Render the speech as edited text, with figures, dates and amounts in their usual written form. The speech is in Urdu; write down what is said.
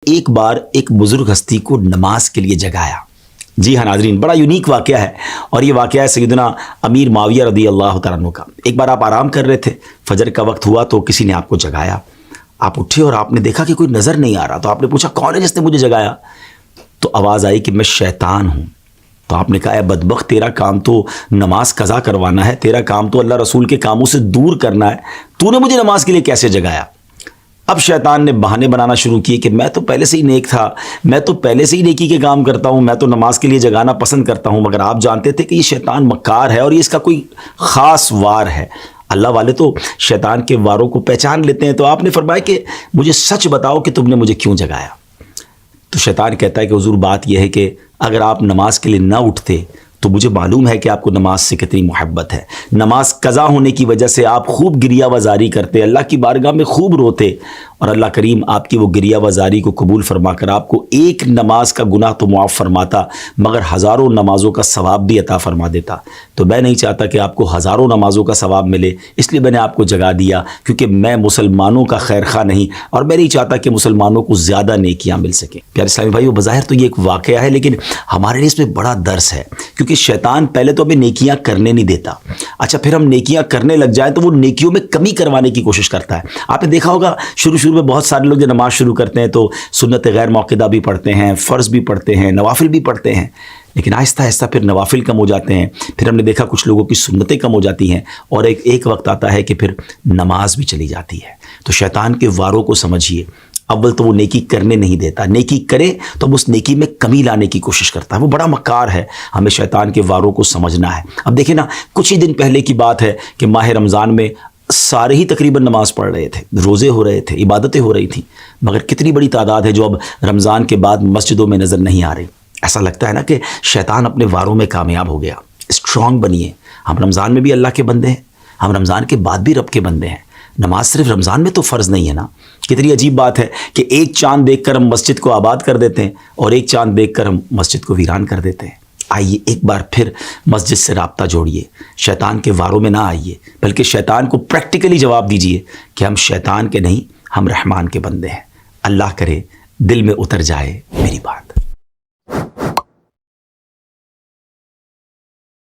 ایک بار ایک بزرگ ہستی کو نماز کے لیے جگایا۔ جی ہاں ناظرین، بڑا یونیک واقعہ ہے، اور یہ واقعہ ہے سیدنا امیر معاویہ رضی اللہ تعالیٰ عنہ کا۔ ایک بار آپ آرام کر رہے تھے، فجر کا وقت ہوا تو کسی نے آپ کو جگایا، آپ اٹھے اور آپ نے دیکھا کہ کوئی نظر نہیں آ رہا، تو آپ نے پوچھا کون ہے جس نے مجھے جگایا؟ تو آواز آئی کہ میں شیطان ہوں۔ تو آپ نے کہا اے بدبخت، تیرا کام تو نماز قضا کروانا ہے، تیرا کام تو اللہ رسول کے کاموں سے دور کرنا ہے، تو نے مجھے نماز کے لیے کیسے جگایا؟ اب شیطان نے بہانے بنانا شروع کیے کہ میں تو پہلے سے ہی نیک تھا، میں تو پہلے سے ہی نیکی کے کام کرتا ہوں، میں تو نماز کے لیے جگانا پسند کرتا ہوں، مگر آپ جانتے تھے کہ یہ شیطان مکار ہے اور یہ اس کا کوئی خاص وار ہے۔ اللہ والے تو شیطان کے واروں کو پہچان لیتے ہیں۔ تو آپ نے فرمایا کہ مجھے سچ بتاؤ کہ تم نے مجھے کیوں جگایا؟ تو شیطان کہتا ہے کہ حضور بات یہ ہے کہ اگر آپ نماز کے لیے نہ اٹھتے تو مجھے معلوم ہے کہ آپ کو نماز سے کتنی محبت ہے، نماز قضا ہونے کی وجہ سے آپ خوب گریہ وزاری کرتے، اللہ کی بارگاہ میں خوب روتے، اور اللہ کریم آپ کی وہ گریہ وزاری کو قبول فرما کر آپ کو ایک نماز کا گناہ تو معاف فرماتا، مگر ہزاروں نمازوں کا ثواب بھی عطا فرما دیتا۔ تو میں نہیں چاہتا کہ آپ کو ہزاروں نمازوں کا ثواب ملے، اس لیے میں نے آپ کو جگا دیا، کیونکہ میں مسلمانوں کا خیر خواہ نہیں، اور میں نہیں چاہتا کہ مسلمانوں کو زیادہ نیکیاں مل سکیں۔ پیارے اسلامی بھائیو، بظاہر تو یہ ایک واقعہ ہے، لیکن ہمارے لیے اس میں بڑا درس ہے، کیونکہ شیطان پہلے تو ہمیں نیکیاں کرنے نہیں دیتا، اچھا پھر ہم نیکیاں کرنے لگ جائیں تو وہ نیکیوں میں کمی کروانے کی کوشش کرتا ہے۔ آپ نے دیکھا ہوگا شروع میں بہت سارے لوگ جب نماز شروع کرتے ہیں تو سنت غیر موقدہ بھی پڑھتے ہیں، فرض بھی پڑھتے ہیں، نوافل بھی پڑھتے ہیں، لیکن آہستہ آہستہ پھر نوافل کم ہو جاتے ہیں، پھر ہم نے دیکھا کچھ لوگوں کی سنتیں کم ہو جاتی ہیں، اور ایک وقت آتا ہے کہ پھر نماز بھی چلی جاتی ہے۔ تو شیطان کے واروں کو سمجھیے، اول تو وہ نیکی کرنے نہیں دیتا، نیکی کرے تو اب اس نیکی میں کمی لانے کی کوشش کرتا ہے، وہ بڑا مکار ہے، ہمیں شیطان کے واروں کو سمجھنا ہے۔ اب دیکھیں نا، کچھ ہی دن پہلے کی بات ہے کہ ماہ رمضان میں سارے ہی تقریباً نماز پڑھ رہے تھے، روزے ہو رہے تھے، عبادتیں ہو رہی تھیں، مگر کتنی بڑی تعداد ہے جو اب رمضان کے بعد مسجدوں میں نظر نہیں آ رہی۔ ایسا لگتا ہے نا کہ شیطان اپنے واروں میں کامیاب ہو گیا۔ اسٹرانگ بنیے، ہم رمضان میں بھی اللہ کے بندے ہیں، ہم رمضان کے بعد بھی رب کے بندے ہیں۔ نماز صرف رمضان میں تو فرض نہیں ہے نا۔ کتنی عجیب بات ہے کہ ایک چاند دیکھ کر ہم مسجد کو آباد کر دیتے ہیں، اور ایک چاند دیکھ کر ہم مسجد کو ویران کر دیتے ہیں۔ آئیے ایک بار پھر مسجد سے رابطہ جوڑیے، شیطان کے واروں میں نہ آئیے، بلکہ شیطان کو پریکٹیکلی جواب دیجیے کہ ہم شیطان کے نہیں، ہم رحمان کے بندے ہیں۔ اللہ کرے دل میں اتر جائے۔